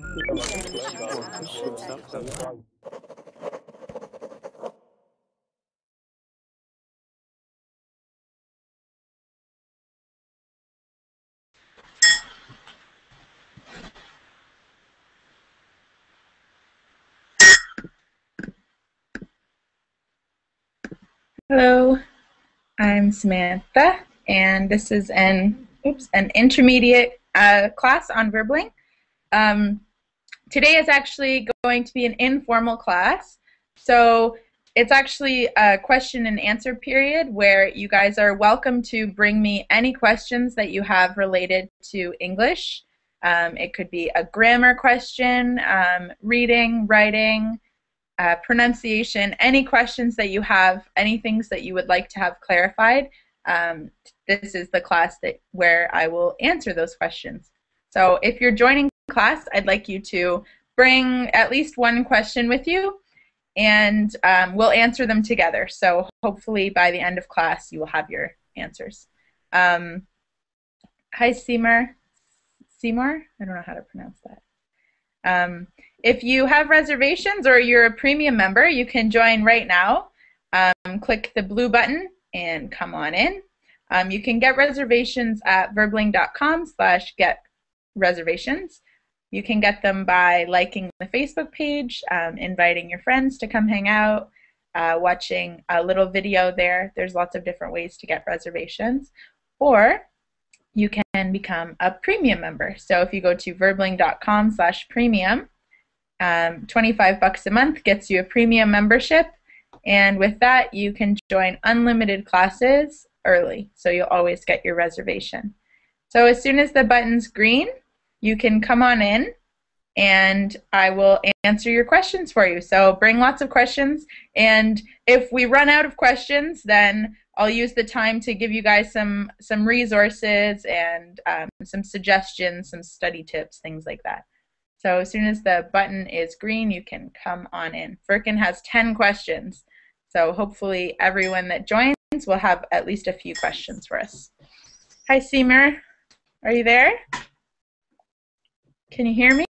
Hello, I'm Samantha, and this is an intermediate class on verbling. Today is actually going to be an informal class, so it's actually a question and answer period where you guys are welcome to bring me any questions that you have related to English. It could be a grammar question, reading, writing, pronunciation, any questions that you have, any things that you would like to have clarified. This is the class where I will answer those questions. So if you're joining class, I'd like you to bring at least one question with you, and we'll answer them together. So hopefully by the end of class, you will have your answers. Hi, Seymour. Seymour? I don't know how to pronounce that. If you have reservations or you're a premium member, you can join right now. Click the blue button and come on in. You can get reservations at verbling.com/get-reservations. You can get them by liking the Facebook page, inviting your friends to come hang out, watching a little video there. There's lots of different ways to get reservations. Or you can become a premium member. So if you go to verbling.com/premium, $25 a month gets you a premium membership, and with that you can join unlimited classes early, so you'll always get your reservation. So as soon as the button's green, you can come on in and I will answer your questions for you. So bring lots of questions, and if we run out of questions, then I'll use the time to give you guys some resources and some suggestions, some study tips, things like that. So as soon as the button is green, you can come on in. Firkin has 10 questions, so hopefully everyone that joins will have at least a few questions for us. Hi, Seymour. Are you there? Can you hear me?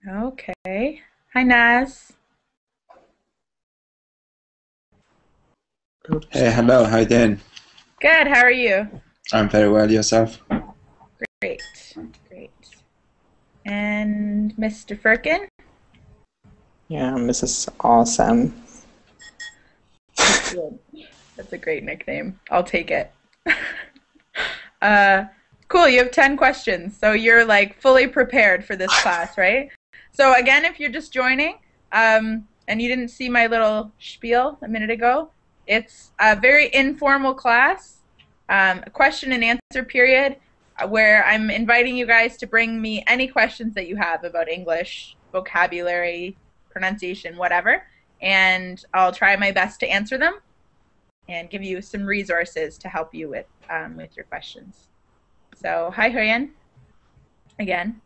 Okay. Hi, Naz. Hey, hello. How you doing? Good. How are you? I'm very well. Yourself? Great. Great. And Mr. Firkin? Yeah, Mrs. Awesome. That's a great nickname. I'll take it. Cool. You have 10 questions, so you're like fully prepared for this class, right? So again, if you're just joining and you didn't see my little spiel a minute ago, it's a very informal class, a question and answer period where I'm inviting you guys to bring me any questions that you have about English, vocabulary, pronunciation, whatever, and I'll try my best to answer them and give you some resources to help you with your questions. So, hi, Huyen. Again.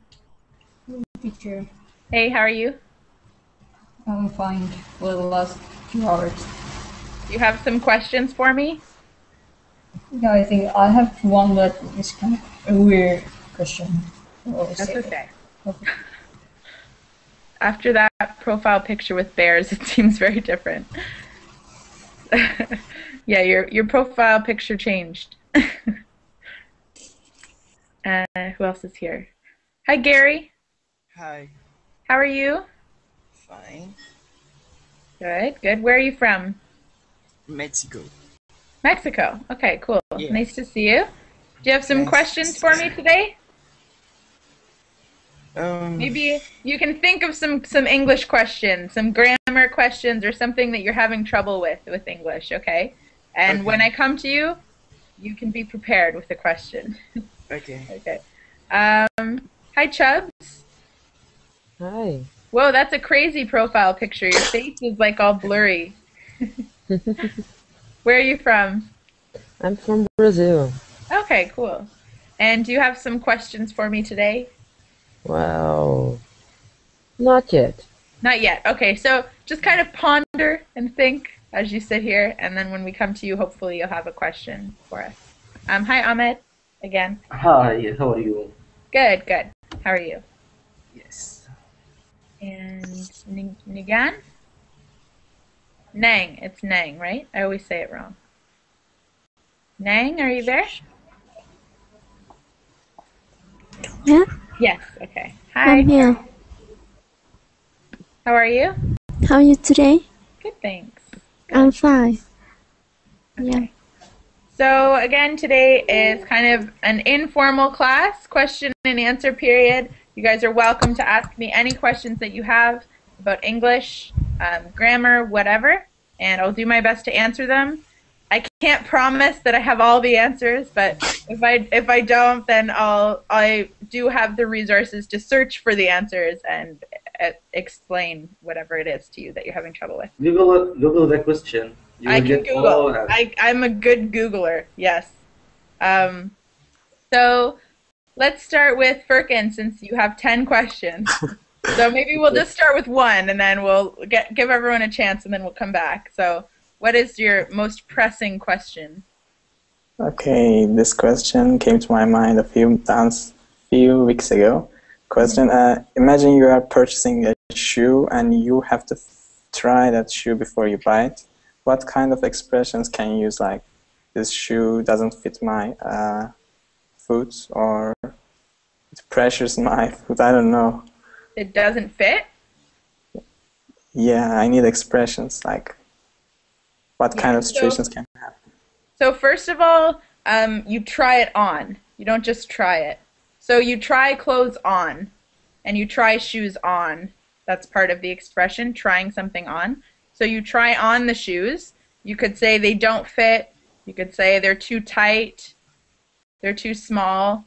Teacher. Hey, how are you? I'm fine for the last 2 hours. You have some questions for me? Yeah, I think I have one that is kind of a weird question. That's okay. After that profile picture with bears, it seems very different. Yeah, your profile picture changed. Who else is here? Hi, Gary. Hi. How are you? Fine. Good, good. Where are you from? Mexico. Mexico. Okay, cool. Yes. Nice to see you. Do you have some questions for me today? Maybe you can think of some English questions, some grammar questions, or something that you're having trouble with English, okay? And when I come to you, you can be prepared with the question. Okay. Okay. Hi, Chubbs. Hi. Whoa, that's a crazy profile picture. Your face is like all blurry. Where are you from? I'm from Brazil. Okay, cool. And do you have some questions for me today? Wow. Not yet. Not yet. Okay, so just kind of ponder and think as you sit here, and then when we come to you, hopefully you'll have a question for us. Hi, Ahmed. Again. Hi, how are you? Good, good. How are you? Yes. And Nigan? Nang. It's Nang, right? I always say it wrong. Nang, are you there? Yeah, Yes, okay. I'm Hi. here. How are you? How are you today? Good, thanks. I'm fine. Okay. Yeah. So again, today is kind of an informal class, question and answer period. You guys are welcome to ask me any questions that you have about English, grammar, whatever, and I'll do my best to answer them. I can't promise that I have all the answers, but if I don't, then I do have the resources to search for the answers and explain whatever it is to you that you're having trouble with. Google the question. You I will can get Google. all answers. I'm a good Googler. Yes. So let's start with Firkin since you have 10 questions. So maybe we'll just start with one and then we'll give everyone a chance and then we'll come back. So what is your most pressing question? Okay, this question came to my mind a few weeks ago. Question: imagine you are purchasing a shoe and you have to try that shoe before you buy it. What kind of expressions can you use, like this shoe doesn't fit my foot, or it pressures my foot? I don't know. It doesn't fit? Yeah, I need expressions like what kind of situations can happen. So first of all, you try it on. You don't just try it. So you try clothes on, and you try shoes on. That's part of the expression, trying something on. So you try on the shoes. You could say they don't fit. You could say they're too tight. They're too small.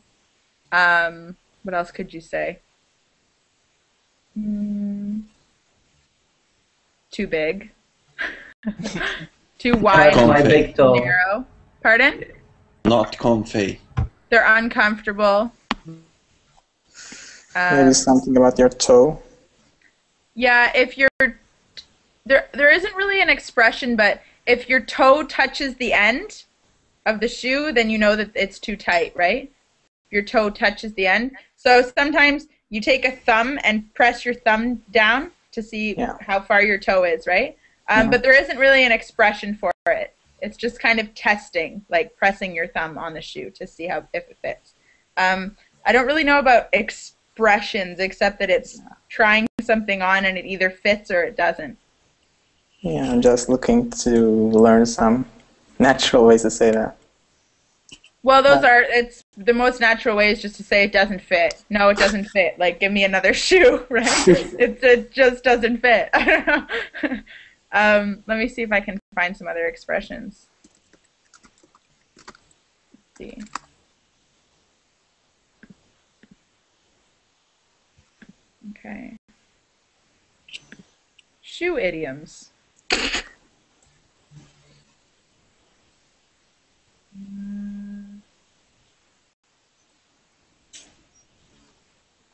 What else could you say? Too big. Too wide. That's my Comfy. big toe. Narrow. Pardon? Not comfy. They're uncomfortable. Maybe something about your toe. Yeah, if you're there isn't really an expression, but if your toe touches the end of the shoe, then you know that it's too tight, right? Your toe touches the end. So sometimes you take a thumb and press your thumb down to see how far your toe is, right? But there isn't really an expression for it. It's just kind of testing, like pressing your thumb on the shoe to see if it fits. I don't really know about expressions except that it's trying something on and it either fits or it doesn't. Yeah, I'm just looking to learn some natural ways to say that. Well, it's the most natural way is just to say it doesn't fit. No, it doesn't fit. Like, give me another shoe, right? It just doesn't fit. I don't know. Let me see if I can find some other expressions. Let's see. Okay. Shoe idioms.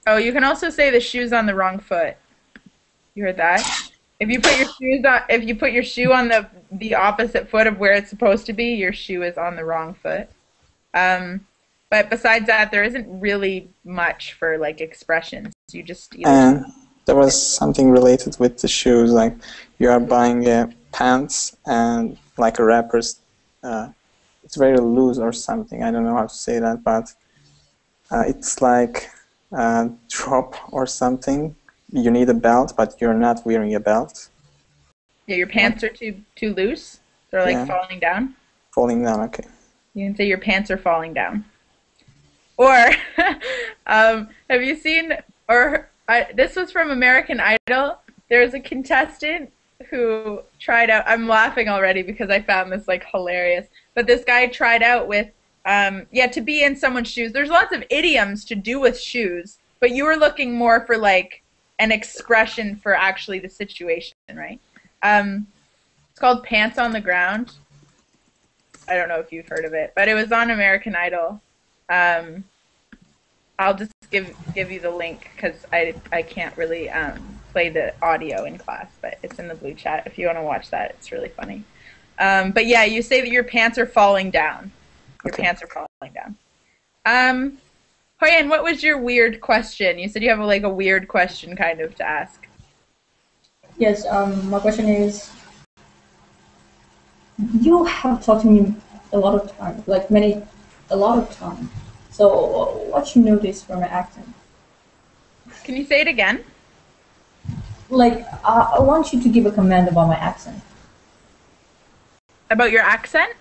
Oh, you can also say the shoe's on the wrong foot. You heard that? If you put your shoe on the opposite foot of where it's supposed to be, your shoe is on the wrong foot. But besides that, there isn't really much for like expressions. You just And there was something related with the shoes, like you are buying pants and like a wrapper's, it's very loose or something. I don't know how to say that, but it's like a drop or something. You need a belt, but you're not wearing a belt. Yeah, your pants are too loose. They're like falling down. Falling down, okay. You can say your pants are falling down. Or have you seen? This was from American Idol. There's a contestant who tried out. I'm laughing already because I found this like hilarious. But this guy tried out with to be in someone's shoes. There's lots of idioms to do with shoes, but you were looking more for like an expression for actually the situation, right? It's called Pants on the Ground. I don't know if you've heard of it, but it was on American Idol. I'll just give you the link because I can't really play the audio in class, but it's in the blue chat if you want to watch that. It's really funny. But yeah, you say that your pants are falling down. Your Okay. pants are falling down. Hoyan, what was your weird question? You said you have like a weird question kind of to ask. Yes, my question is, you have talked to me a lot of time, like a lot of time. So, what you notice from my accent? Can you say it again? Like, I want you to give a comment about my accent. About your accent?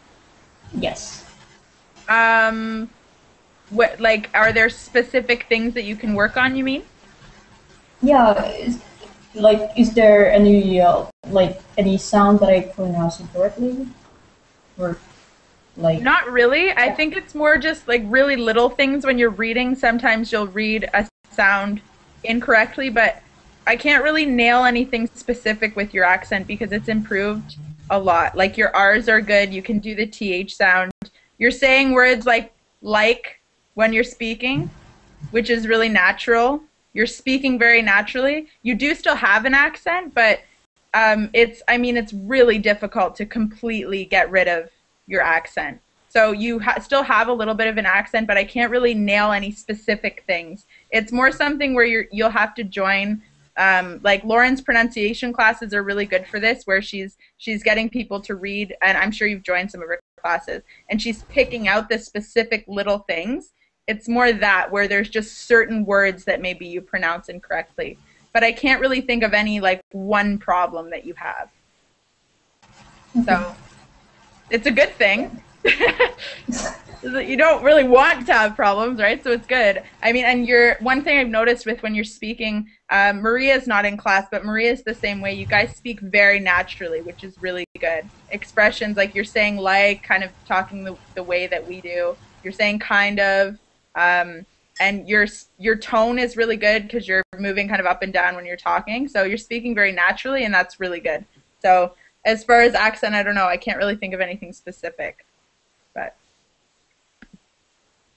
Yes. What, like, are there specific things that you can work on, you mean? Yeah, is there any any sound that I pronounce incorrectly, or like? Not really. I think it's more just like really little things when you're reading. Sometimes you'll read a sound incorrectly, but I can't really nail anything specific with your accent because it's improved a lot. Like your R's are good. You can do the TH sound. You're saying words like when you're speaking, which is really natural. You're speaking very naturally. You do still have an accent, but it's really difficult to completely get rid of your accent. So you still have a little bit of an accent, but I can't really nail any specific things. It's more something where you'll have to join. Like Lauren's pronunciation classes are really good for this, where she's getting people to read, and I'm sure you've joined some of her classes, and she's picking out the specific little things. It's more that where there's just certain words that maybe you pronounce incorrectly. But I can't really think of any like one problem that you have. So it's a good thing. You don't really want to have problems, right? So it's good. I mean, and one thing I've noticed with when you're speaking, Maria's not in class, but Maria's the same way. You guys speak very naturally, which is really good. Expressions like you're saying like, kind of talking the way that we do. You're saying kind of, and your tone is really good because you're moving kind of up and down when you're talking. So you're speaking very naturally, and that's really good. So as far as accent, I don't know. I can't really think of anything specific. But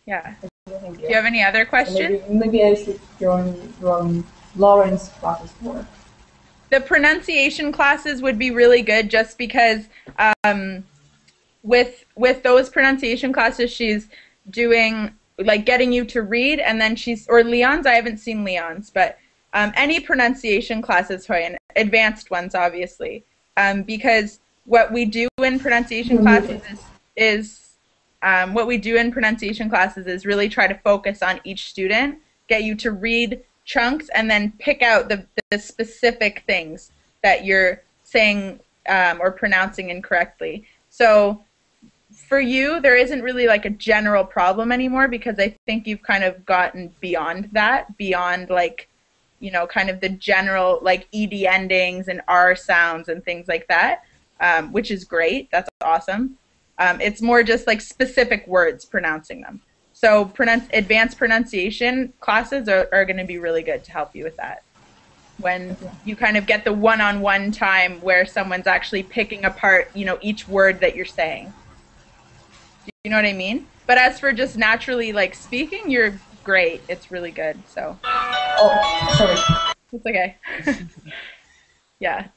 yeah. Do you have any other questions? Maybe I should join Lauren's classes more. The pronunciation classes would be really good just because with those pronunciation classes, she's doing like getting you to read, and then or Leon's. I haven't seen Leon's, but any pronunciation classes, Hoyan, advanced ones, obviously, because what we do in pronunciation classes is really try to focus on each student, get you to read chunks, and then pick out the specific things that you're saying or pronouncing incorrectly. So for you, there isn't really like a general problem anymore because I think you've kind of gotten beyond that, beyond like, you know, kind of the general like ED endings and R sounds and things like that, which is great. That's awesome. It's more just like specific words, pronouncing them. So advanced pronunciation classes are going to be really good to help you with that. When you kind of get the one-on-one time where someone's actually picking apart, you know, each word that you're saying. Do you know what I mean? But as for just naturally like speaking, you're great. It's really good. So. Oh, sorry. It's okay. Yeah.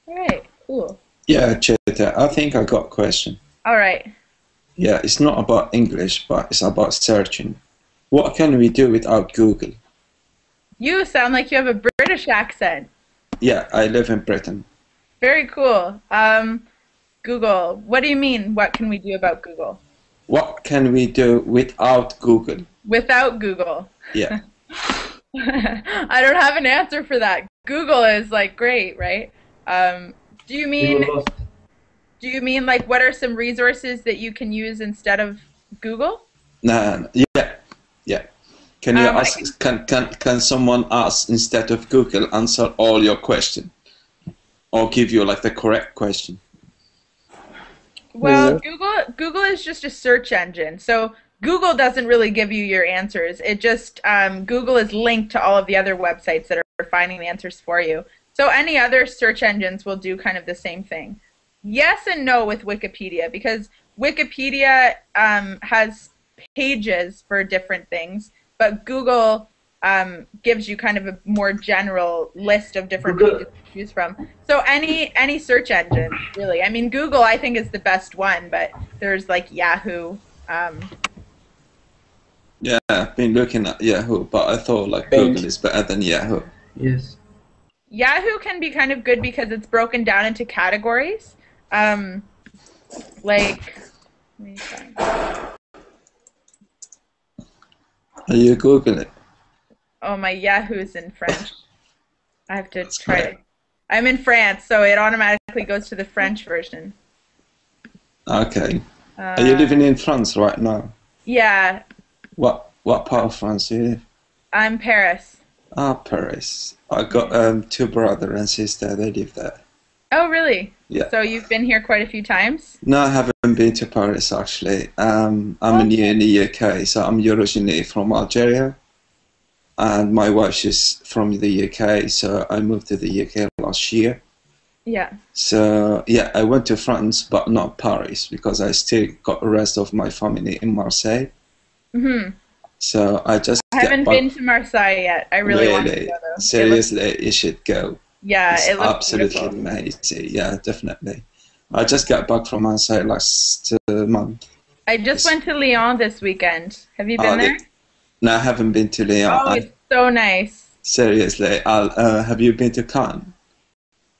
All right. Cool. Yeah, Cheta, I think I got a question. All right. Yeah, it's not about English, but it's about searching. What can we do without Google? You sound like you have a British accent. Yeah, I live in Britain. Very cool. Google. What do you mean, what can we do about Google? What can we do without Google? Without Google. Yeah. I don't have an answer for that. Google is like great, right? Do you mean like what are some resources that you can use instead of Google? No, yeah. Can you ask? Can someone ask instead of Google answer all your question, or give you like the correct question? Well, Google is just a search engine, so Google doesn't really give you your answers. It just Google is linked to all of the other websites that are finding the answers for you. So any other search engines will do kind of the same thing. Yes and no with Wikipedia, because Wikipedia has pages for different things, but Google gives you kind of a more general list of different Google. pages to choose from. So any search engine, really. I mean, Google I think is the best one, but there's like Yahoo. Yeah, I've been looking at Yahoo, but I thought like Bing. Google is better than Yahoo. Yes. Yahoo can be kind of good because it's broken down into categories. Like, let me find. Are you Googling it? Oh, my Yahoo's in French. I have to try it. I'm in France, so it automatically goes to the French version. Okay. Are you living in France right now? Yeah, What part of France do you live? I'm Paris. Ah, Paris. I got 2 brothers and sister. They live there. Oh, really? Yeah. So you've been here quite a few times? No, I haven't been to Paris actually. I'm new in the UK, so I'm originally from Algeria, and my wife she's from the UK. So I moved to the UK last year. Yeah. So yeah, I went to France, but not Paris because I still got the rest of my family in Marseille. Mhm. So I just I haven't been to Marseille yet. I really want to go though. Seriously, you should go. Yeah, It's it looks absolutely beautiful. amazing. Yeah, definitely. I just got back from Marseille last month. I just went to Lyon this weekend. Have you been there? No, I haven't been to Lyon. Oh, it's so nice. Seriously, have you been to Cannes?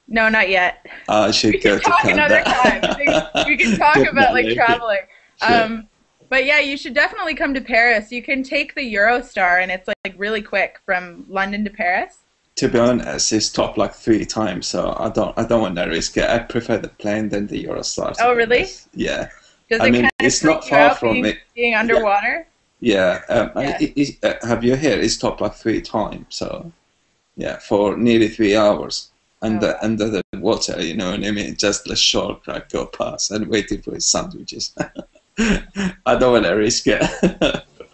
No, not yet. I should We go can to talk Cannes. another time. We can talk about like Definitely. traveling. Sure. But yeah, you should definitely come to Paris. You can take the Eurostar, and it's like really quick from London to Paris. To be honest, it's stopped like 3 times, so I don't want to risk it. I prefer the plane than the Eurostar. Oh, really? Yeah. Does I it mean, kind of it's freak not you far out from it. being underwater? Yeah. Yeah. Have you heard? It stopped like 3 times, so yeah, for nearly 3 hours under the water. You know what I mean? Just the shore crack go past and waiting for his sandwiches. I don't want to risk it.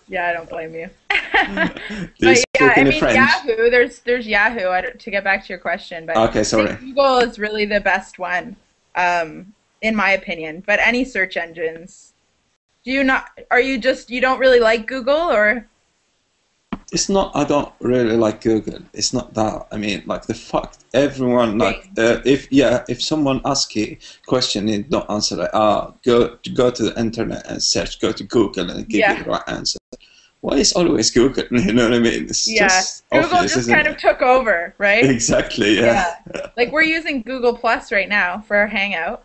Yeah, I don't blame you. Do you But speak yeah, I any mean French? Yahoo. There's Yahoo. To get back to your question, but Okay, I sorry. think Google is really the best one, in my opinion. But any search engines, you don't really like Google or? It's not. I don't really like Google. It's not that. I mean, like the fact everyone like if someone asks you a question and you don't answer it, go to the internet and search. Go to Google and give you the right answer. Why is always Google? You know what I mean? It's just Google obvious, just isn't kind it? of took over, right? Exactly. Yeah. Like we're using Google Plus right now for our Hangout.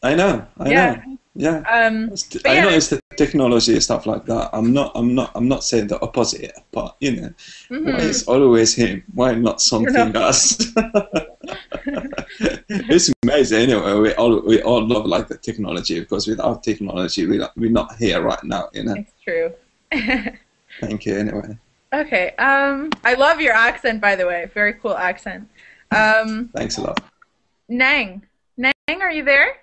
I know. Yeah. But I know it's the technology and stuff like that. I'm not saying the opposite, but you know, why is always him? Why not something else? It's amazing. Anyway, we all love like the technology because without technology, we're not here right now. You know. It's true. Thank you. Anyway. Okay. I love your accent, by the way. Very cool accent. Thanks a lot. Nang, are you there?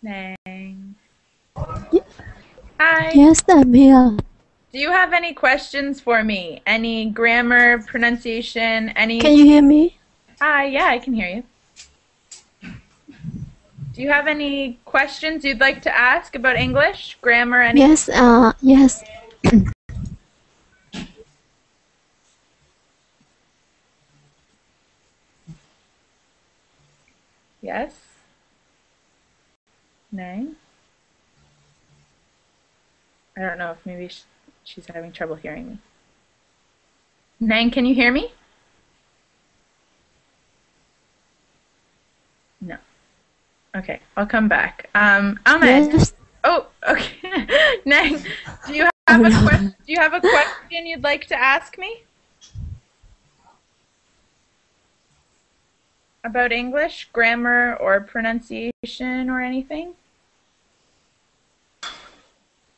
Nang. Hi. Yes, I'm here. Do you have any questions for me? Any grammar, pronunciation, any... Can you hear me? Hi, yeah, I can hear you. Do you have any questions you'd like to ask about English, grammar, anything? Yes, yes. Yes? Nang? I don't know if maybe she's having trouble hearing me. Nang, can you hear me? No. Okay, I'll come back. Ahmed. Yes. Oh, okay. Nang, do you have a question you'd like to ask me? About English, grammar, or pronunciation, or anything?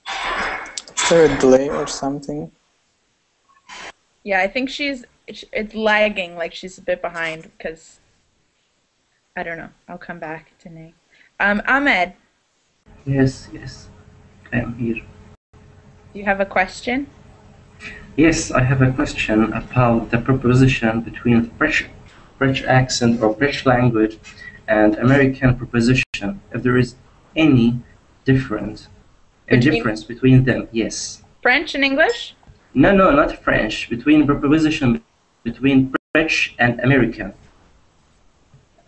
Is there a delay or something? Yeah, I think it's lagging, like she's a bit behind, because, I don't know. I'll come back to Nang. Ahmed. Yes, I am here. Do you have a question? Yes, I have a question about the preposition between French accent or French language and American preposition. If there is any difference between them, yes. French and English? No, no, not French. Between preposition between British and American.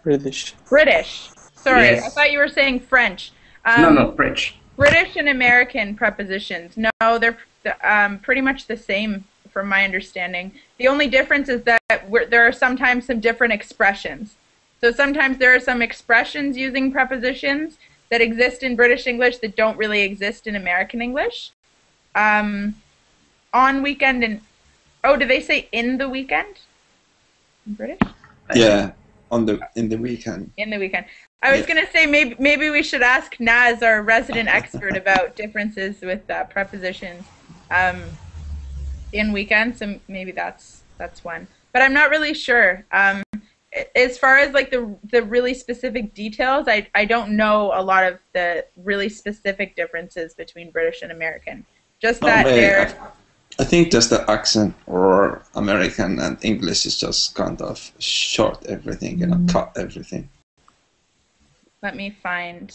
British. British. Sorry, Yes. I thought you were saying French. No, no, British. British and American prepositions. No, they're pretty much the same from my understanding. The only difference is that there are sometimes some different expressions. So sometimes there are some expressions using prepositions that exist in British English that don't really exist in American English. On weekend and... Oh, do they say in the weekend? In British? Yeah, in the weekend. In the weekend. I was going to say maybe we should ask Naz, our resident expert, about differences with prepositions in weekend. So maybe that's one. But I'm not really sure. As far as like the really specific details, I don't know a lot of the really specific differences between British and American. Just that they're... I think just the accent or American and English is just kind of short everything, cut everything. Let me find...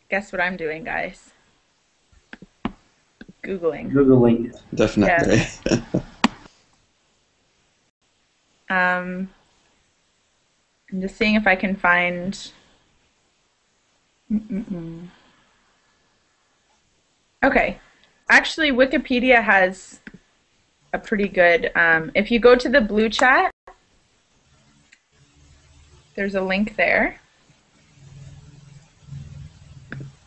Guess what I'm doing, guys? Googling. Googling. Definitely. Yeah. I'm just seeing if I can find... Okay. Actually, Wikipedia has a pretty good... if you go to the blue chat, there's a link there.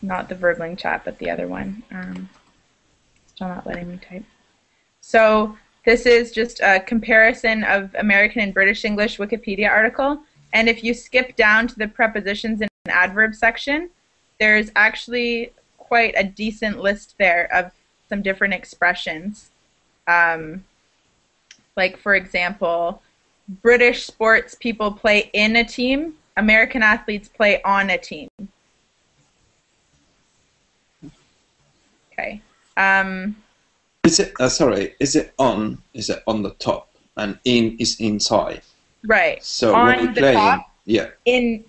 Not the Verbling chat, but the other one. Still not letting me type. So this is just a comparison of American and British English Wikipedia article. And if you skip down to the prepositions and adverb section, there's actually quite a decent list there of some different expressions. Like, for example, British sports people play in a team. American athletes play on a team. Okay. Is it is it on the top and in is inside? Right. So on when you the play top, yeah. in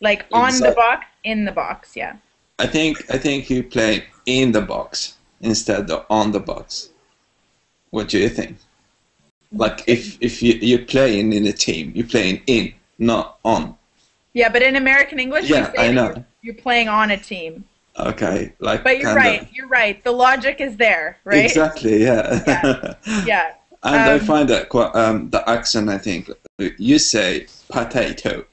like on Inside. the box, in the box, yeah. I think you play in the box instead of on the box. What do you think? Like if you're playing in a team, you're playing in, not on. Yeah, but in American English, Yeah, we say I know. You're playing on a team. Okay, like. But you're right. You're right. The logic is there, right? Exactly. Yeah. Yeah. And I find that quite the accent. I think you say potato,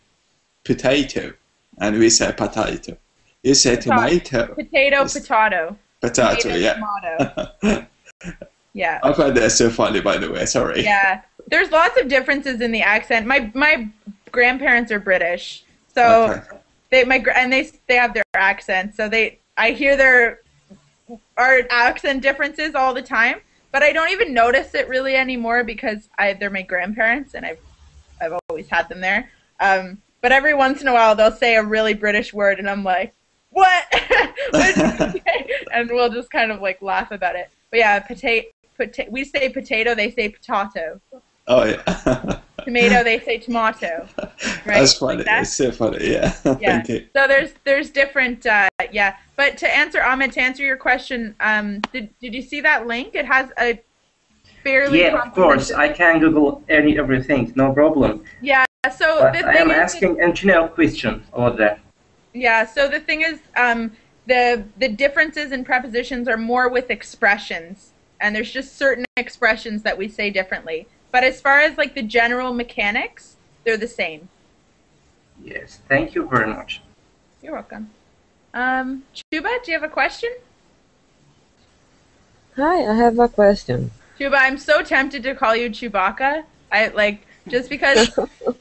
and we say potato. You say tomato. Potato, potato. Potato, yeah. Tomato. Yeah. I find that so funny, by the way. Sorry. Yeah. There's lots of differences in the accent. My grandparents are British, so they have their accent. So I hear our accent differences all the time, but I don't even notice it really anymore because they're my grandparents and I've always had them there. But every once in a while they'll say a really British word and I'm like, what? What did you say? And we'll just kind of like laugh about it. But yeah, we say potato, they say potato. Oh yeah. Tomato, they say tomato. Right? That's funny. Like that? It's so funny. Yeah. Yeah. Thank you. So there's different. Yeah. But to answer Ahmed, to answer your question, did you see that link? It has a fairly. Yeah, of course. I can Google everything. No problem. Yeah. So But the I thing am is asking a general question over there. Yeah. So the thing is, the differences in prepositions are more with expressions, and there's just certain expressions that we say differently. But as far as like the general mechanics, they're the same. Yes, thank you very much. You're welcome. Chuba, do you have a question? Hi, I have a question. Chuba, I'm so tempted to call you Chewbacca. Just because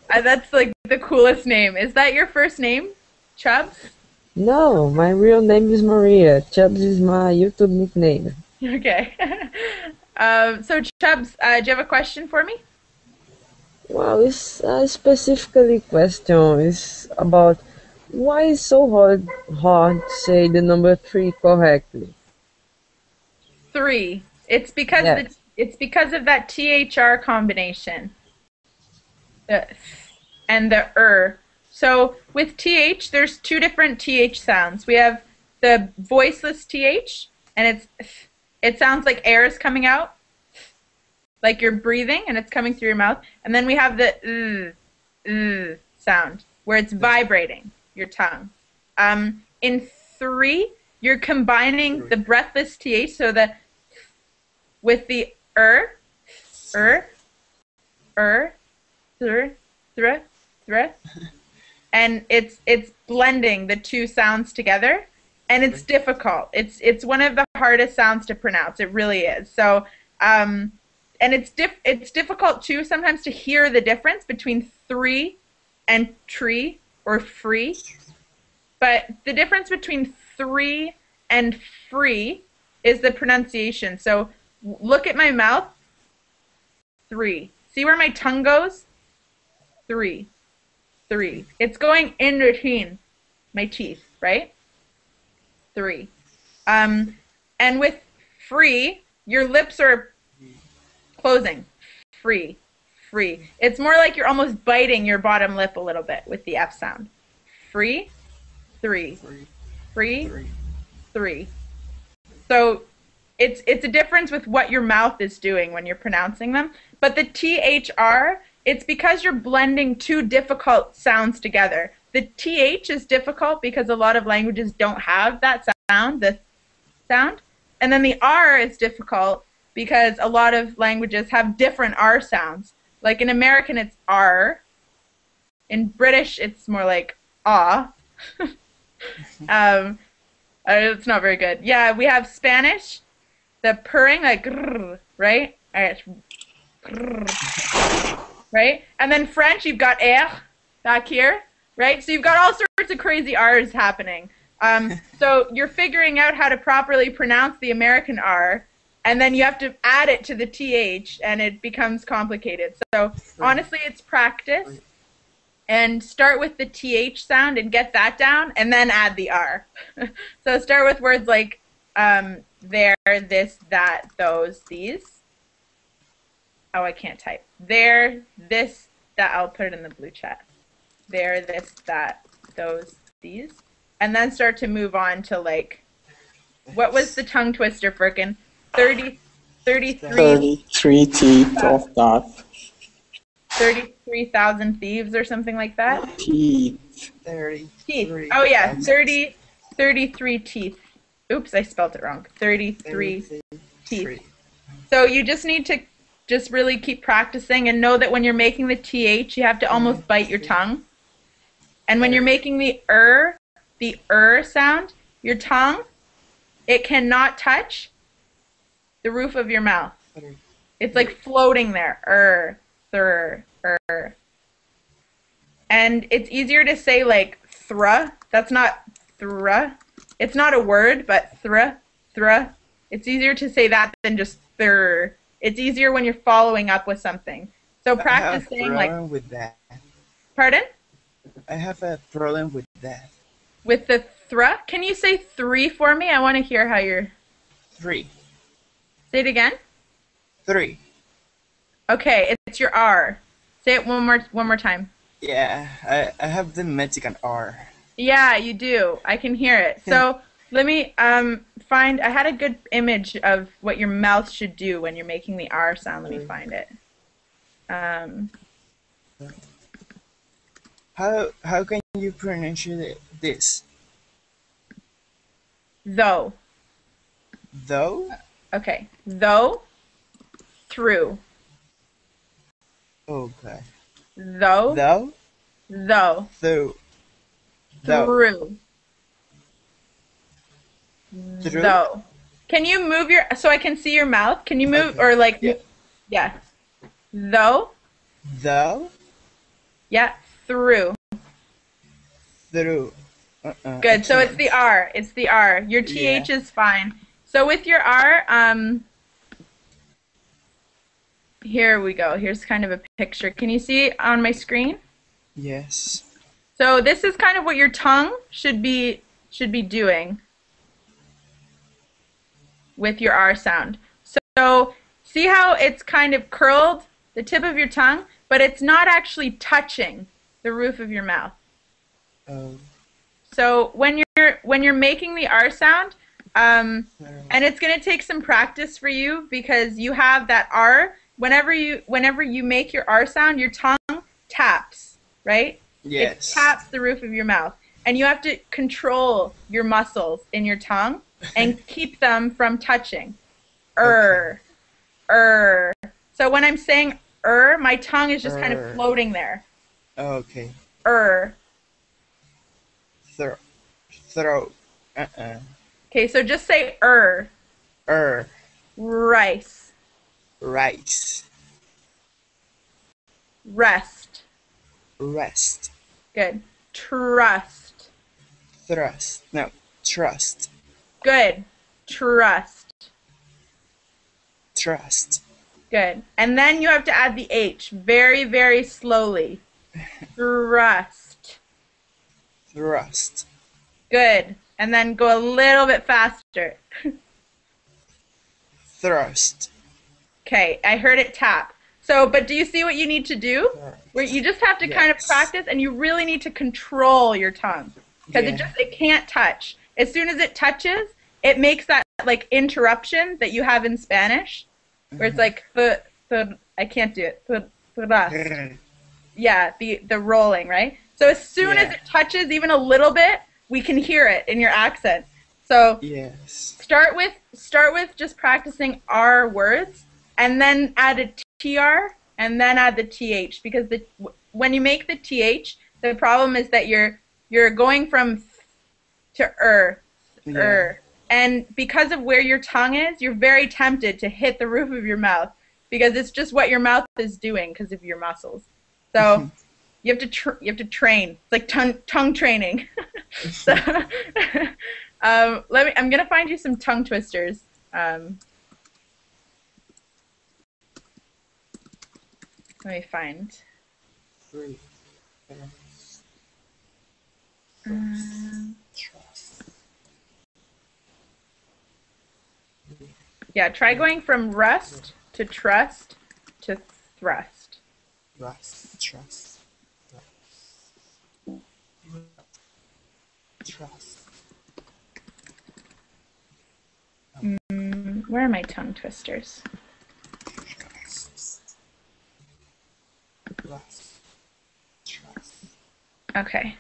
that's like the coolest name. Is that your first name, Chubbs? No, my real name is Maria. Chubbs is my YouTube nickname. Okay. So Chubbs, do you have a question for me? Well, it's specifically question is about why it's so hard to say the number 3 correctly. 3. It's because Yes. It's because of that THR combination. The and the . So with TH, there's two different TH sounds. We have the voiceless TH, and it sounds like air is coming out, like you're breathing, and it's coming through your mouth. And then we have the sound, where it's vibrating your tongue. In 3, you're combining the breathless TH, so the with the and it's blending the two sounds together, and it's difficult. It's one of the hardest sounds to pronounce. It really is. So and it's difficult too sometimes to hear the difference between 3 and tree or free. But the difference between 3 and free is the pronunciation. So look at my mouth. 3. See where my tongue goes? 3. It's going in between my teeth, right? 3. And with free, your lips are closing. Free. It's more like you're almost biting your bottom lip a little bit with the F sound. Free. 3. So it's a difference with what your mouth is doing when you're pronouncing them. But the THR, it's because you're blending two difficult sounds together. The TH is difficult because a lot of languages don't have that sound, the sound. And then the R is difficult because a lot of languages have different R sounds. Like in American, it's R. In British, it's more like ah. It's not very good. Yeah, we have Spanish, the purring, like grrr, right? Right? And then French, you've got R back here, right? So you've got all sorts of crazy R's happening. So you're figuring out how to properly pronounce the American R, and then you have to add it to the TH, and it becomes complicated. So honestly, it's practice. And start with the TH sound and get that down, and then add the R. So start with words like there, this, that, those, these. Oh, I can't type. There, this, that. I'll put it in the blue chat. There, this, that, those, these. And then start to move on to, like, what was the tongue twister, Firkin? 33 teeth of that. 33,000 thieves or something like that? Teeth. 30. Teeth. Oh, yeah. 33 teeth. Oops, I spelled it wrong. 33 teeth. So you just need to just really keep practicing and know that when you're making the TH, you have to almost bite your tongue. And when you're making the sound, your tongue, it cannot touch the roof of your mouth. It's like floating there. And it's easier to say like thruh. That's not thruh. It's not a word, but thruh. It's easier to say that than just thur. It's easier when you're following up with something. So practice saying like. I have a problem with that. Pardon? I have a problem with that. With the thruh? Can you say 3 for me? I want to hear how you're. 3. Say it again. 3. Okay, it's your R. Say it one more time. Yeah, I have the Mexican R. Yeah, you do. I can hear it. So let me find. I had a good image of what your mouth should do when you're making the R sound. Let me find it. How can you pronounce this? Though. Though? Okay. Though. Through. Okay. Though. Though? Though. Through. Through. Through. Though. Can you move your so I can see your mouth? Can you move or like yeah. Though. Though. Yeah. Through. Through. Good. So it's the R. It's the R. Your TH is fine. So with your R, here we go. Here's kind of a picture. Can you see it on my screen? Yes. So this is kind of what your tongue should be doing with your R sound. So see how it's kind of curled, the tip of your tongue, but it's not actually touching the roof of your mouth. So when you're making the R sound, and it's going to take some practice for you because you have that R. Whenever you make your R sound, your tongue taps, right? Yes. It taps the roof of your mouth, and you have to control your muscles in your tongue and keep them from touching. So when I'm saying my tongue is just kind of floating there. Okay. Throat. Okay, so just say rice. Rice. Rest. Good. Trust. Thrust. No, trust. Good. Trust. Good. And then you have to add the H very, very slowly. Thrust. Good. And then go a little bit faster. Thrust. Okay, I heard it tap. So, but do you see what you need to do? Where you just have to kind of practice, and you really need to control your tongue because it can't touch. As soon as it touches, it makes that like interruption that you have in Spanish, where it's like I can't do it. Yeah, the rolling, right? So as soon as it touches even a little bit, we can hear it in your accent. So start with just practicing R words, and then add a TR, and then add the TH, because when you make the TH, the problem is that you're going from to and because of where your tongue is, you're very tempted to hit the roof of your mouth because it's just what your mouth is doing because of your muscles. So you have to train. It's like tongue training. So, I'm gonna find you some tongue twisters. Let me find. Yeah, try going from rust to trust to thrust. Trust. Where are my tongue twisters? Okay.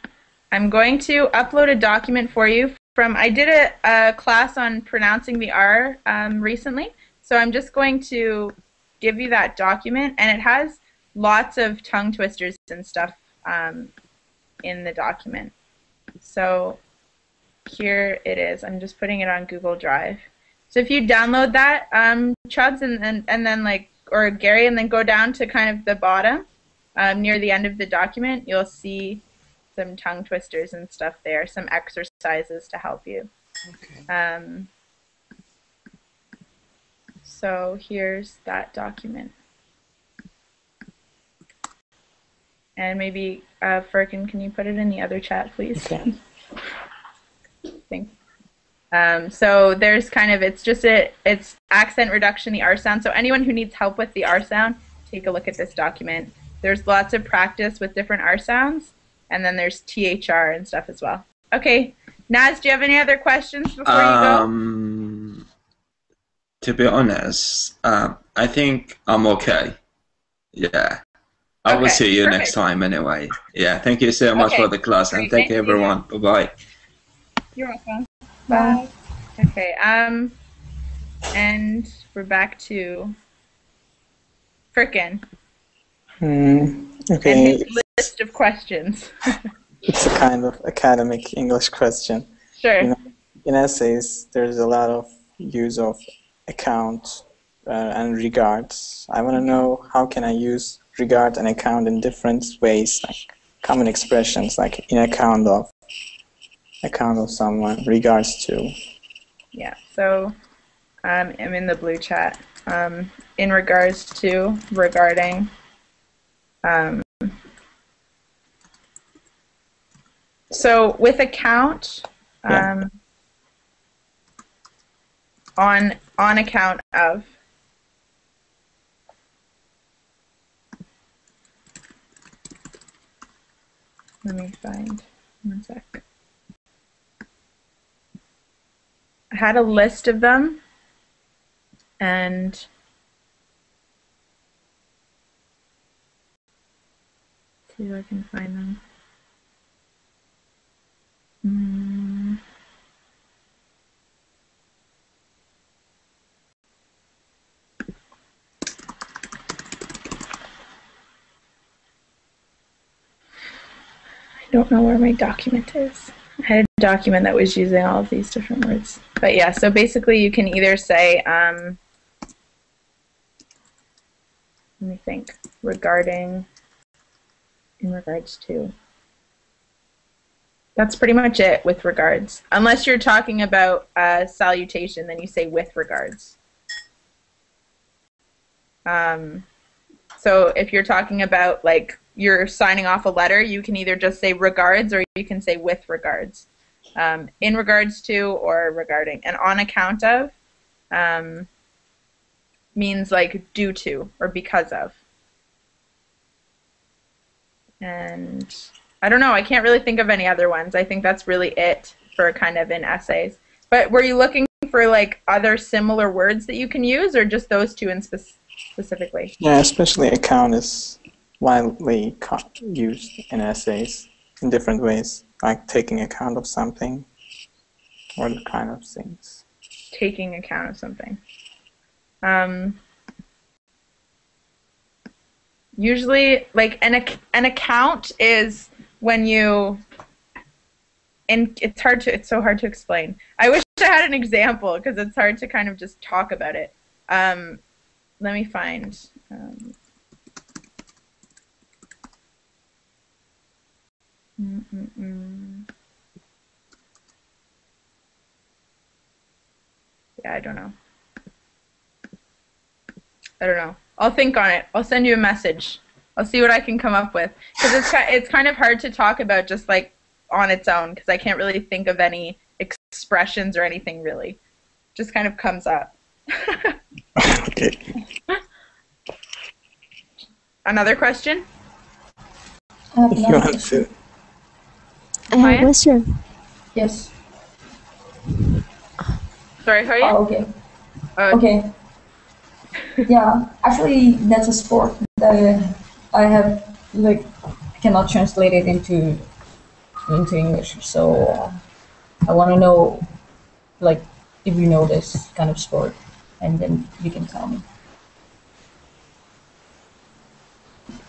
I'm going to upload a document for you I did a class on pronouncing the R recently, so I'm just going to give you that document, and it has lots of tongue twisters and stuff in the document. So here it is. I'm just putting it on Google Drive. So if you download that, Chuds, and then or Gary, and then go down to kind of the bottom near the end of the document, you'll see some tongue twisters and stuff there, some exercises to help you. Okay. So here's that document. And maybe, Furkan, can you put it in the other chat, please? Okay. Thanks. So there's kind of, it's accent reduction, the R sound. So anyone who needs help with the R sound, take a look at this document. There's lots of practice with different R sounds. And then there's THR and stuff as well. Okay, Naz, do you have any other questions before you go? To be honest, I think I'm okay. Yeah. I will see you next time anyway. Yeah, thank you so much for the class, and thank you everyone. Bye-bye. You're welcome. Bye. Okay, and we're back to Furkan. Okay. And his list of questions. It's a kind of academic English question. Sure. In essays, there's a lot of use of account and regards. I want to know, how can I use regard and account in different ways, like common expressions, like in account of someone, regards to. Yeah, so I'm in the blue chat. In regards to, regarding. So with account, on account of, Let me find. 1 sec. I had a list of them, and see if I can find them. I don't know where my document is. I had a document that was using all of these different words. But yeah, so basically you can either say, let me think, regarding, in regards to. That's pretty much it with regards. Unless you're talking about salutation, then you say with regards. So if you're talking about, like, you're signing off a letter, you can either just say regards or you can say with regards. In regards to or regarding. And on account of means like due to or because of. And I don't know, I can't really think of any other ones. I think that's really it for kind of in essays. But were you looking for like other similar words that you can use, or just those two in specifically? Yeah, especially account is widely used in essays in different ways, like taking account of something or the kind of things. Taking account of something. Usually, like an account is when you, and it's so hard to explain. I wish I had an example because it's hard to kind of just talk about it. Let me find. Yeah, I don't know. I'll think on it. I'll send you a message. I'll see what I can come up with. Because it's kind of hard to talk about just like on its own, because I can't really think of any expressions or anything really. Just kind of comes up. Okay. Another question? If you want to. I have a question. Yes. Sorry, who are you? Oh, okay. Okay. Yeah, actually, that's a sport that I have, like, I cannot translate it into English. So I want to know, like, if you know this kind of sport, and then you can tell me.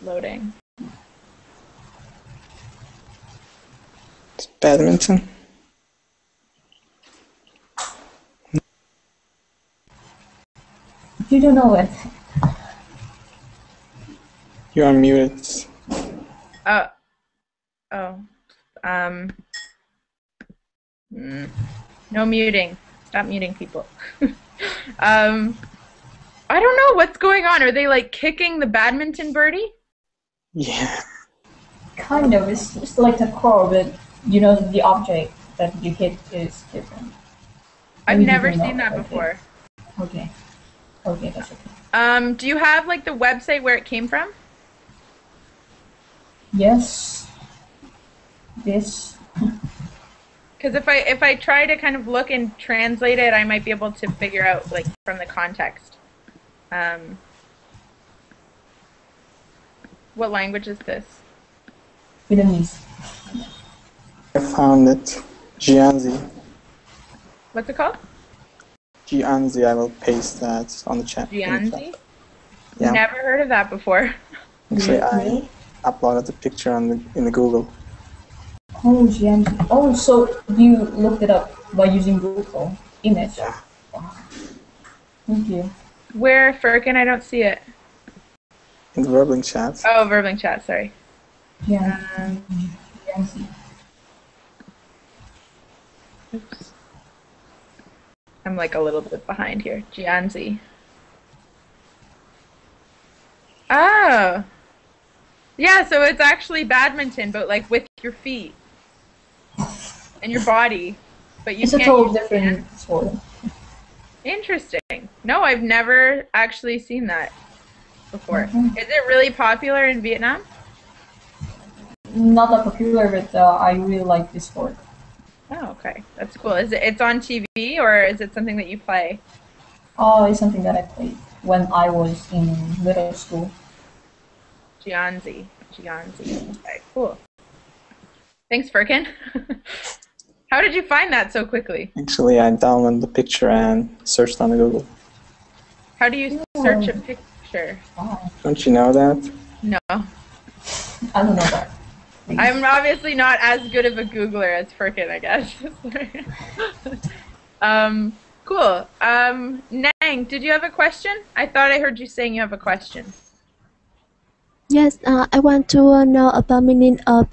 Loading. It's badminton. You don't know it. You are muted. No muting. Stop muting people. I don't know what's going on. Are they like kicking the badminton birdie? Yeah. Kind of. It's just like a core, but you know the object that you hit is different. I've Maybe you never don't know. seen that Okay. before. Okay. Okay, that's okay. Do you have like the website where it came from? Yes. This. Because if I try to kind of look and translate it, I might be able to figure out like from the context. What language is this? Vietnamese. I found it. Jianzi. What's it called? Jianzi, I will paste that on the chat. Jianzi? Yeah. Never heard of that before. Actually, I uploaded the picture in the Google. Oh, GM. Oh, so you looked it up by using Google Image? Yeah. Wow. Thank you. Where, Firkin? I don't see it. In the Verbling chat. Oh, Verbling chat, sorry. Yeah. Oops. I'm like a little bit behind here. Jianzi. Oh. Yeah, so it's actually badminton, but like with your feet and your body. But you It's a can't totally use different sport. Interesting. No, I've never actually seen that before. Mhm. Is it really popular in Vietnam? not that popular, but I really like this sport. Oh, okay. That's cool. It's on TV or is it something that you play? Oh, it's something that I played when I was in middle school. Gianzi. Okay, cool. Thanks, Firkin. How did you find that so quickly? Actually, I downloaded the picture and searched on Google. How do you search a picture? Wow. Don't you know that? No. I don't know that. I'm obviously not as good of a Googler as Firkin, I guess. Cool. Nang, did you have a question? I thought I heard you saying you have a question. Yes, I want to know about meaning of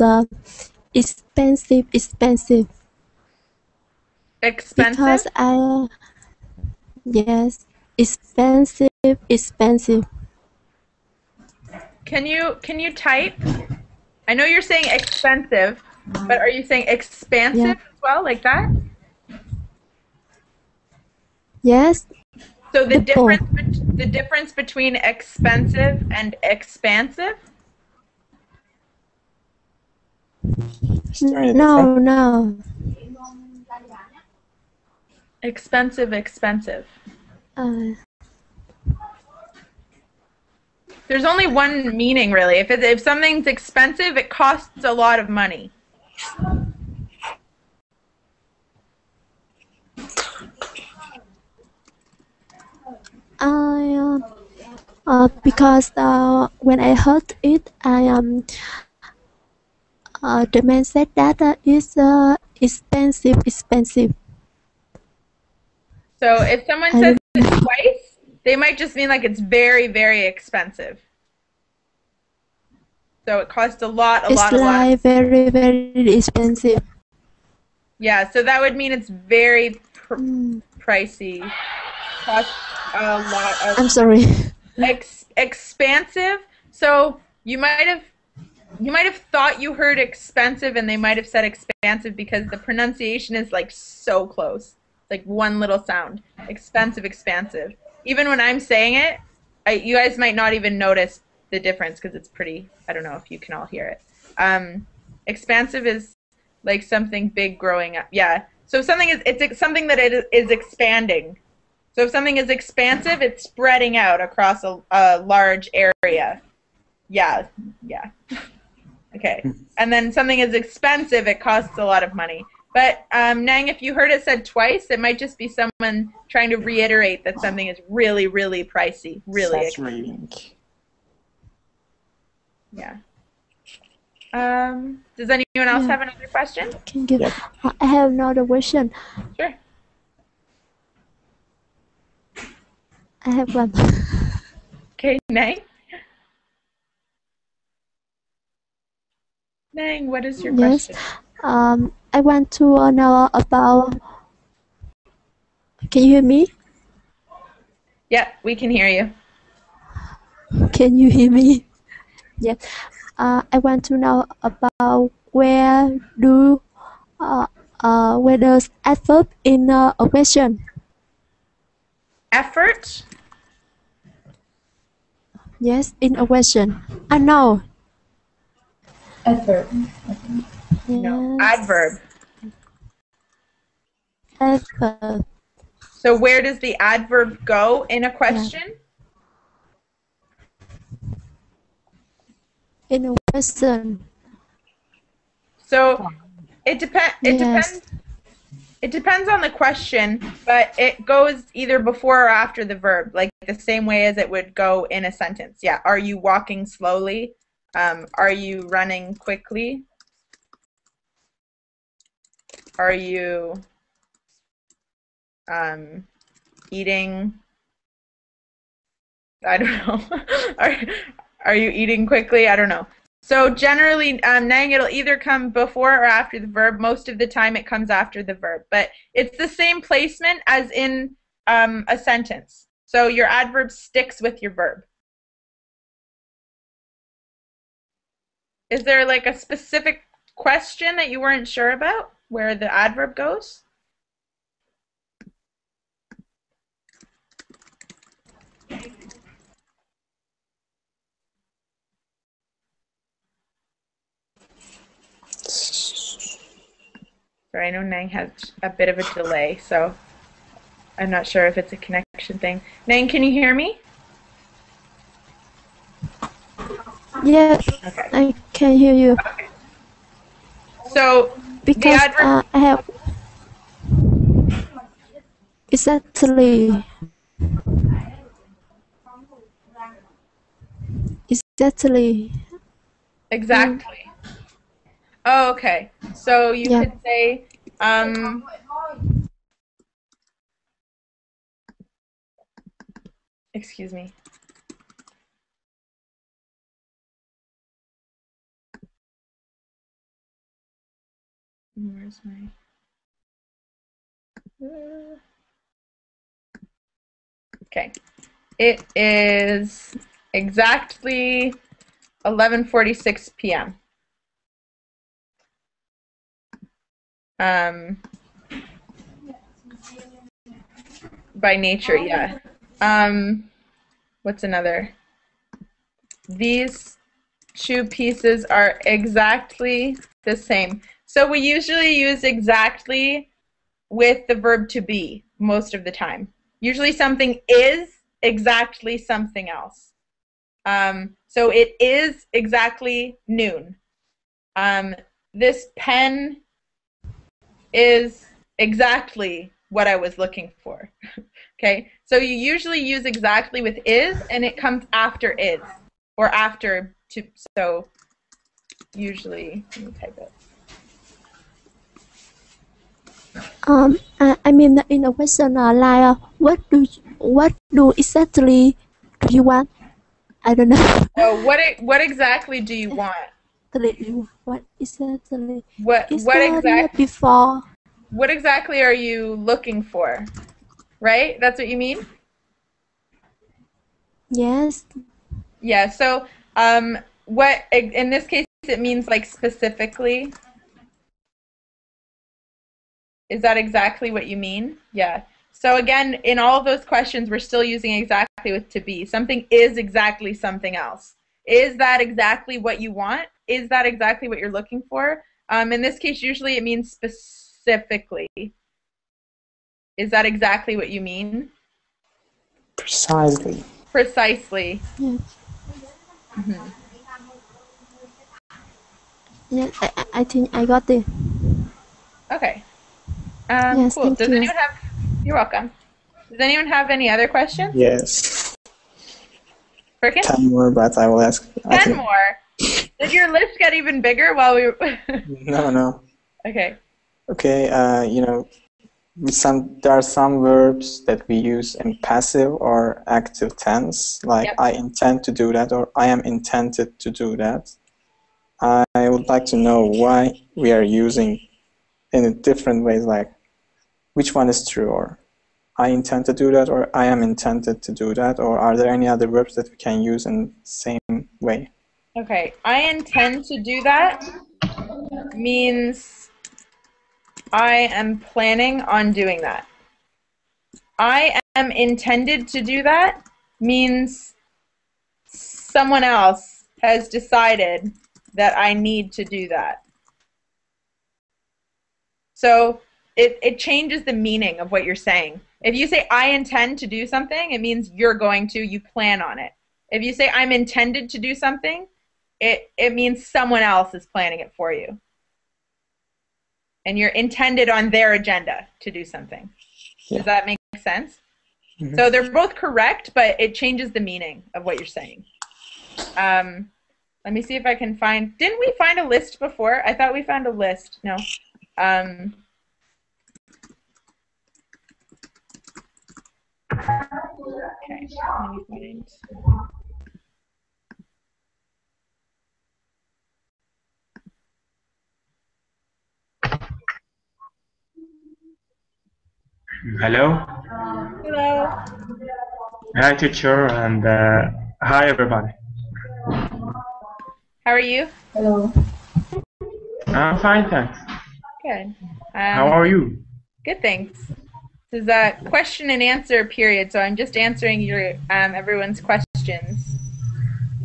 expensive. Expensive? Because yes, expensive. Can you type? I know you're saying expensive, but are you saying expansive as well, like that? Yes. So the difference between expensive and expansive? No. Expensive. There's only one meaning, really. If something's expensive, it costs a lot of money. Because when I heard it, the man said that it's expensive. So if someone says it twice, they might just mean like it's very, very expensive. So it costs a lot. It's very, very expensive. Yeah, so that would mean it's very pricey. Costs a lot of. I'm sorry. Expansive. So you might have thought you heard expensive, and they might have said expansive because the pronunciation is like so close, like one little sound. Expansive. Even when I'm saying it, you guys might not even notice the difference because it's pretty. I don't know if you can all hear it. Expansive is like something big growing up. Yeah. So something it's something that it is expanding. So if something is expansive, it's spreading out across a large area. Yeah. Okay. And then something is expensive, it costs a lot of money. But Nang, if you heard it said twice, it might just be someone trying to reiterate that something is really, really pricey. Really expensive. Yeah. Does anyone else have another question? I have another question. Sure. I have one. Okay, Nang. Nang, what is your question? I want to know about. Can you hear me? Yeah, we can hear you. Can you hear me? Yeah. I want to know about where does effort in a question? Effort? Yes, in a question. No. Adverb. No, adverb. Adverb. So where does the adverb go in a question? In a question. So it depends. It depends on the question, but it goes either before or after the verb, like the same way as it would go in a sentence. Yeah. Are you walking slowly? Are you running quickly? Are you eating? I don't know. Are you eating quickly? I don't know. So generally, Nang, it'll either come before or after the verb. Most of the time it comes after the verb. But it's the same placement as in a sentence. So your adverb sticks with your verb. Is there like a specific question that you weren't sure about where the adverb goes? Sorry, I know Nang has a bit of a delay, so I'm not sure if it's a connection thing. Nang, can you hear me? Yes, Okay. I can hear you. Okay. So Because I have exactly. Exactly. Oh, okay. So you could say, excuse me. Where's my... Okay. It is exactly 11:46 p.m. By nature, yeah. What's another? These two pieces are exactly the same. So we usually use exactly with the verb to be most of the time. Usually something is exactly something else. So it is exactly noon. This pen is exactly what I was looking for. Okay, so you usually use exactly with is, and it comes after is, or after to, so usually, let me type it. I mean, in a question like, what do exactly do you want? I don't know. Oh, what exactly do you want? What exactly? What exactly? Before? What exactly are you looking for? Right? That's what you mean? Yes. Yeah. So, what in this case it means like specifically. Is that exactly what you mean? Yeah. So again, in all of those questions, we're still using exactly with to be. Something is exactly something else. Is that exactly what you want? Is that exactly what you're looking for? In this case, usually it means specifically. Is that exactly what you mean? Precisely. Precisely. Yes. Mm-hmm. Yes, I think I got it. Okay. Yes, cool. thank Does you. anyone have? You're welcome. Does anyone have any other questions? Yes. Perkins? 10 more, but I will ask. 10 more. Did your list get even bigger while we were? No. Okay. Okay. There are some verbs that we use in passive or active tense, like Yep. I intend to do that or I am intended to do that. I would like to know why we are using in different ways, like which one is true, or I intend to do that, or I am intended to do that, or are there any other verbs that we can use in the same way? Okay. I intend to do that means I am planning on doing that. I am intended to do that means someone else has decided that I need to do that. So it changes the meaning of what you're saying. If you say I intend to do something, it means you're going to, you plan on it. If you say I'm intended to do something, it means someone else is planning it for you. And you're intended on their agenda to do something. Yeah. Does that make sense? Mm-hmm. So they're both correct, but it changes the meaning of what you're saying. Let me see if I can find... Didn't we find a list before? I thought we found a list. No. Okay, let me find... Hello. Hello. Hi, teacher, and hi, everybody. How are you? Hello. I'm fine, thanks. Good. How are you? Good, thanks. This is a question and answer period, so I'm just answering your everyone's questions.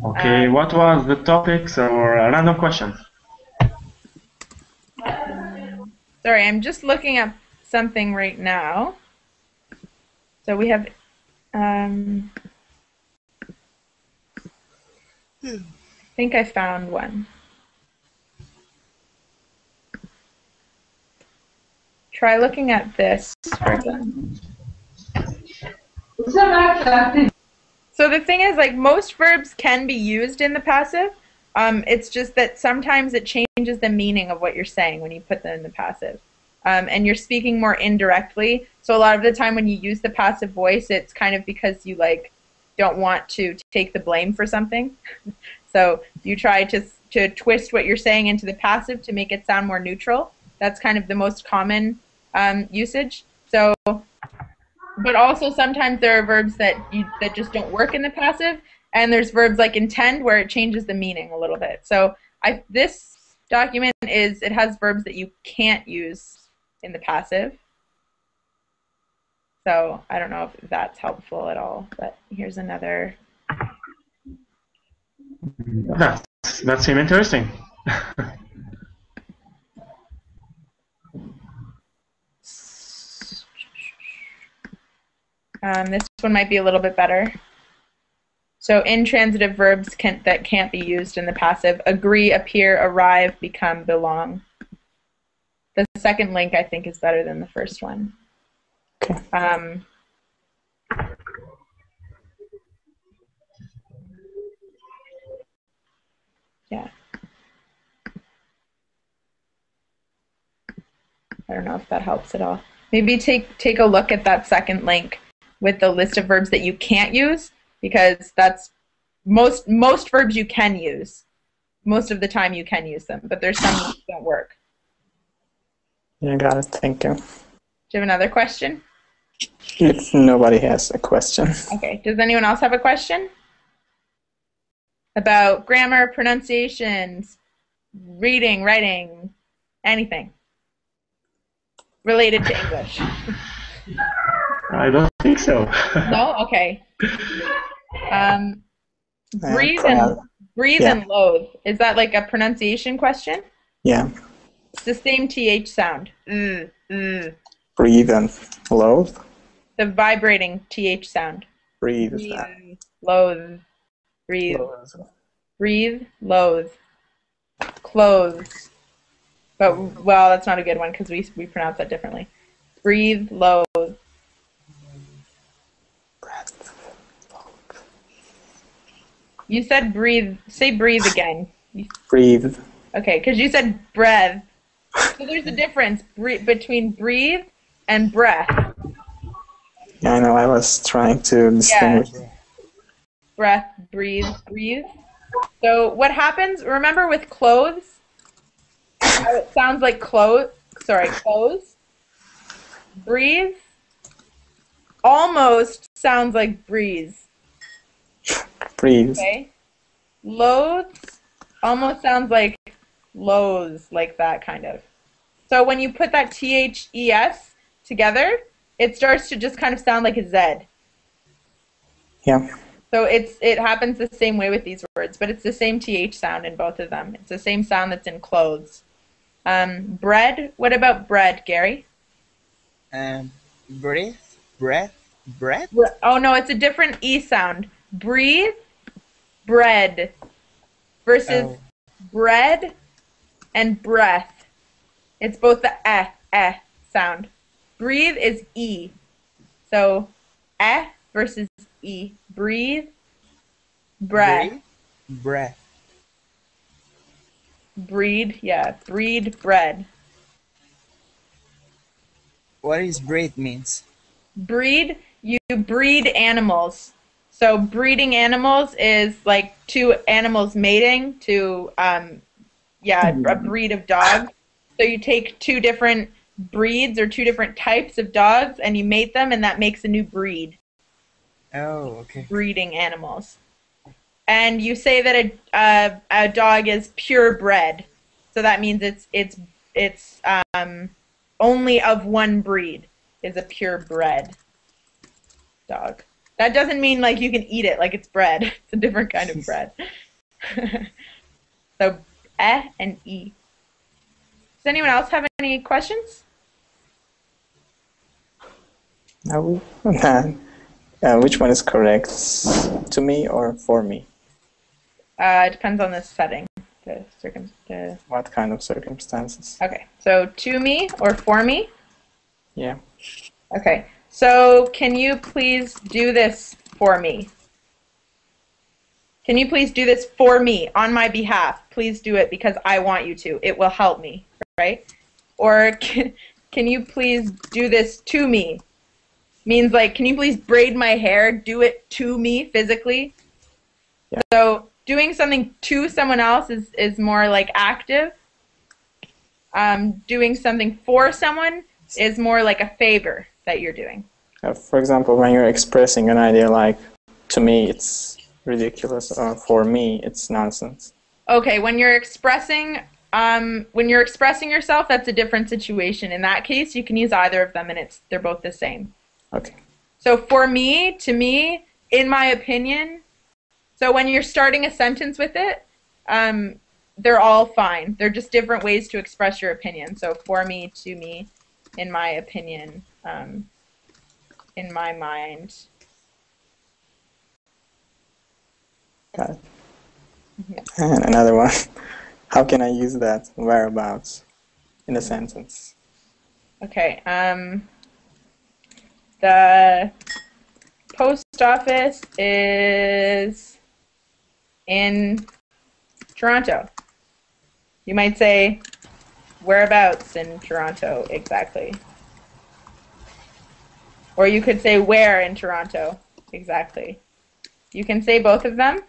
Okay, what was the topics or random questions? Sorry, I'm just looking up something right now. So we have, I think I found one. Try looking at this for example. So the thing is, like, most verbs can be used in the passive. It's just that sometimes it changes the meaning of what you're saying when you put them in the passive. And you're speaking more indirectly. So a lot of the time when you use the passive voice, it's kind of because you, like, don't want to take the blame for something. So you try to twist what you're saying into the passive to make it sound more neutral. That's kind of the most common usage. So, but also sometimes there are verbs that just don't work in the passive, and there's verbs like intend where it changes the meaning a little bit. So this document it has verbs that you can't use in the passive. So I don't know if that's helpful at all, but here's another. That seems interesting. This one might be a little bit better. So intransitive verbs that can't be used in the passive: agree, appear, arrive, become, belong. The second link, I think, is better than the first one. Okay. Yeah. I don't know if that helps at all. Maybe take a look at that second link with the list of verbs that you can't use, because that's most verbs you can use. Most of the time you can use them, but there's some that don't work. Yeah, got it. Thank you. Do you have another question? If nobody has a question. Okay. Does anyone else have a question? About grammar, pronunciations, reading, writing, anything related to English? I don't think so. No? Okay. Breathe Yeah. and loathe. Is that like a pronunciation question? Yeah. It's the same TH sound. Breathe and loathe. The vibrating TH sound. Breathe. Loathe. Breathe. Loathe. Breathe. Loathe. Clothes. But, well, that's not a good one because we pronounce that differently. Breathe. Loathe. You said breathe. Say breathe again. Breathe. Okay, because you said breath. So there's a difference between breathe and breath. Yeah, I know. I was trying to distinguish. Yeah. Breath, breathe, breathe. So what happens, remember with clothes, how it sounds like clothes? Breathe almost sounds like breeze. Breathe. Okay. Loathes almost sounds like loathes, like that kind of. So when you put that THES together, it starts to just kind of sound like a Z. Yeah. So it happens the same way with these words, but it's the same TH sound in both of them. It's the same sound that's in clothes. Bread. What about bread, Gary? Breath, breath, breath? Oh, no, it's a different E sound. Breathe, bread, versus bread and breath. It's both the sound. Breathe is E. So, versus E. Breathe, breath. Breath. Breed, yeah. Breed, bread. What is breed means? Breed, you breed animals. So breeding animals is like two animals mating to, a breed of dog. So you take two different breeds or two different types of dogs and you mate them, and that makes a new breed. Oh, okay. Breeding animals. And you say that a dog is purebred. So that means it's only of one breed is a purebred dog. That doesn't mean like you can eat it like it's bread. It's a different kind of bread. So and E. anyone else have any questions? No. Which one is correct? To me or for me? It depends on the setting. What kind of circumstances? Okay, so to me or for me? Yeah. Okay, so can you please do this for me? Can you please do this for me on my behalf? Please do it because I want you to. It will help me, right? Or can you please do this to me? Means like, can you please braid my hair? Do it to me physically. Yeah. So doing something to someone else is more like active. Doing something for someone is more like a favor that you're doing. For example, when you're expressing an idea like, to me it's ridiculous, or for me it's nonsense. Okay, when you're expressing yourself, that's a different situation. In that case, you can use either of them, and they're both the same. Okay. So for me, to me, in my opinion, so when you're starting a sentence with it, they're all fine. They're just different ways to express your opinion. So for me, to me, in my opinion, in my mind. Got it. Mm-hmm. And another one. How can I use that whereabouts in a sentence? Okay. The post office is in Toronto. You might say, whereabouts in Toronto exactly? Or you could say, where in Toronto exactly? You can say both of them,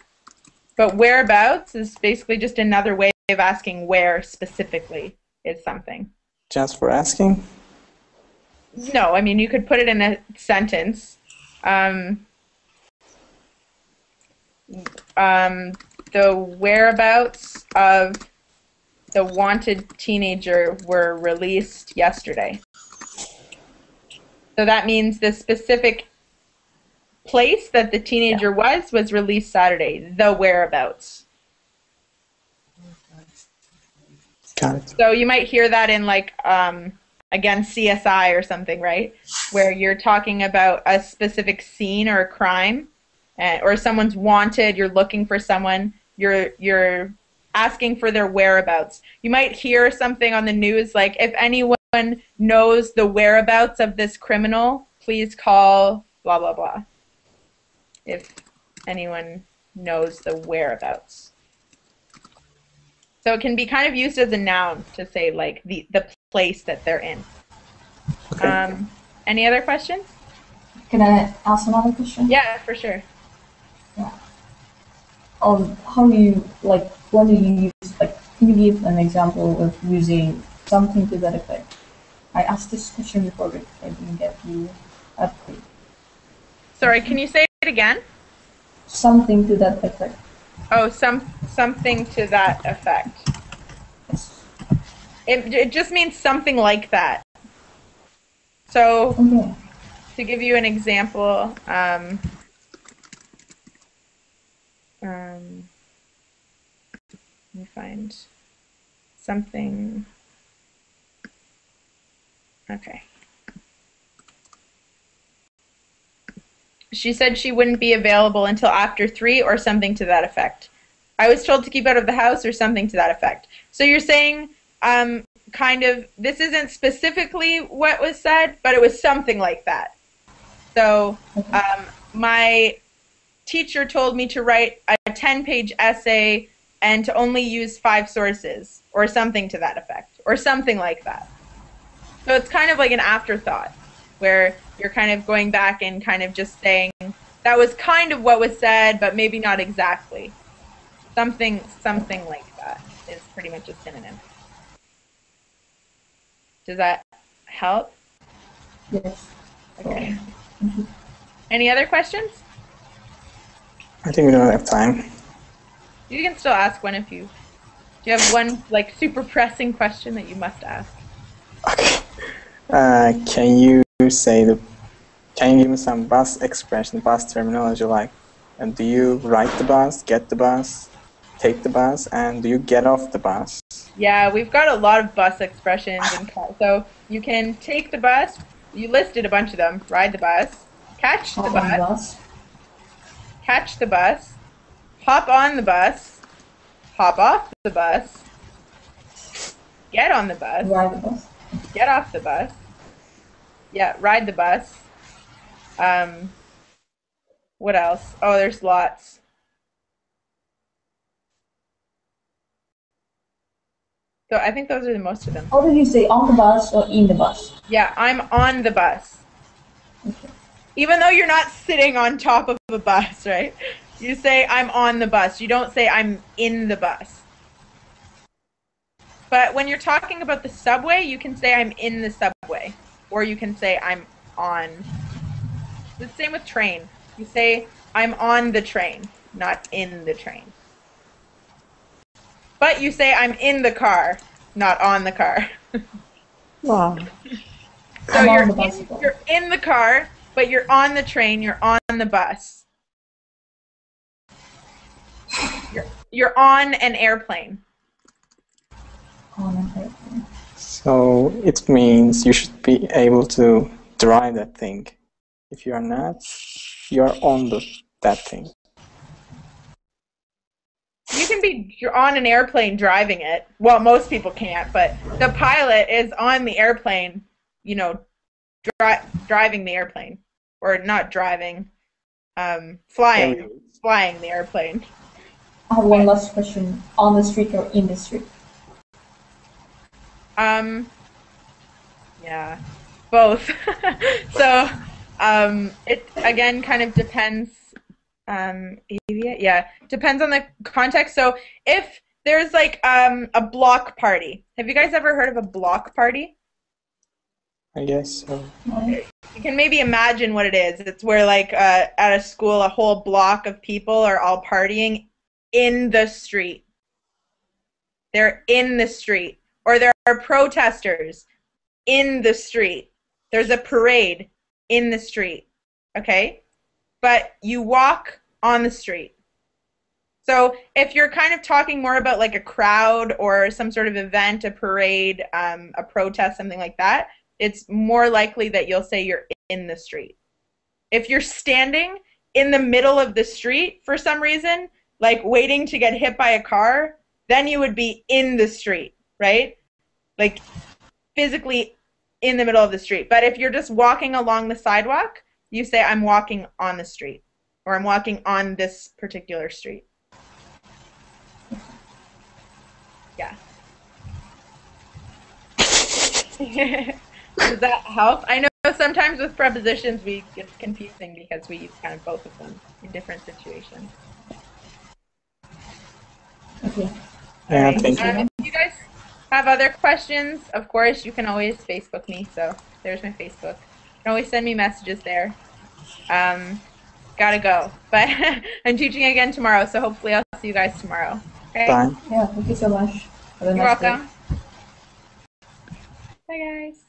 but whereabouts is basically just another way of asking where specifically is something. Just for asking? No, I mean, you could put it in a sentence. The whereabouts of the wanted teenager were released yesterday. So that means the specific place that the teenager was released Saturday, the whereabouts. Got it. So you might hear that in like, again, CSI or something, right? Where you're talking about a specific scene or a crime, or someone's wanted, you're looking for someone, you're asking for their whereabouts. You might hear something on the news like, if anyone knows the whereabouts of this criminal, please call blah, blah, blah. If anyone knows the whereabouts. So it can be kind of used as a noun to say like the place that they're in. Okay. Any other questions? Can I ask another question? Yeah, for sure. Yeah. How do you, like, what do you use, like, can you give an example of using something to that effect? I asked this question before, but I didn't get you update. Sorry, can you say it again? Something to that effect. Oh, something to that effect. Yes. It just means something like that. So, Okay. to give you an example, let me find something. Okay. She said she wouldn't be available until after 3 or something to that effect. I was told to keep out of the house or something to that effect. So you're saying kind of, this isn't specifically what was said, but it was something like that. So my teacher told me to write a 10-page essay and to only use 5 sources or something to that effect or something like that. So it's kind of like an afterthought where you're kind of going back and kind of just saying that was kind of what was said, but maybe not exactly. Something like that is pretty much a synonym. Does that help? Yes. Okay. Any other questions? I think we don't have time. You can still ask one if you... Do you have one, like, super pressing question that you must ask? Okay. Can you give me some bus expression, bus terminology, like, do you ride the bus, get the bus? take the bus, and do you get off the bus? Yeah, we've got a lot of bus expressions in class. So you can take the bus. You listed a bunch of them. Ride the bus, catch the bus, catch the bus, hop on the bus, hop off the bus, get on the bus, Ride the bus, get off the bus. Yeah, ride the bus. What else? Oh, there's lots. So I think those are the most of them. How do you say on the bus or in the bus? Yeah, I'm on the bus. Okay. Even though you're not sitting on top of a bus, right? You say I'm on the bus. You don't say I'm in the bus. But when you're talking about the subway, you can say I'm in the subway. Or you can say I'm on. The same with train. You say I'm on the train, not in the train. But you say I'm in the car, not on the car. Wow. So you're in the car, but you're on the train, you're on the bus. You're on an airplane. On an airplane. So it means you should be able to drive that thing. If you are not, you are on that thing. You can be on an airplane driving it. Well, most people can't, but the pilot is on the airplane, you know, driving the airplane. Or not driving, flying the airplane. I have one last question. On the street or in the street? Yeah, both. So, it again kind of depends. Yeah, depends on the context. So if there's like a block party, have you guys ever heard of a block party? I guess so. You can maybe imagine what it is. It's where like at a school, a whole block of people are all partying in the street. They're in the street. Or there are protesters in the street. There's a parade in the street. Okay? But you walk on the street. So if you're kind of talking more about like a crowd or some sort of event, a parade, a protest, something like that, it's more likely that you'll say you're in the street. If you're standing in the middle of the street for some reason, like waiting to get hit by a car, then you would be in the street, right? Like physically in the middle of the street. But if you're just walking along the sidewalk, you say I'm walking on the street, or I'm walking on this particular street. Yeah. Does that help? I know sometimes with prepositions it's confusing because we use kind of both of them in different situations. Okay. Yeah, thank you. If you guys have other questions, of course, you can always Facebook me. So there's my Facebook. You can always send me messages there. Gotta go. But I'm teaching again tomorrow, so hopefully I'll see you guys tomorrow. Okay? Bye. Yeah, thank you so much. You're welcome. Bye, guys.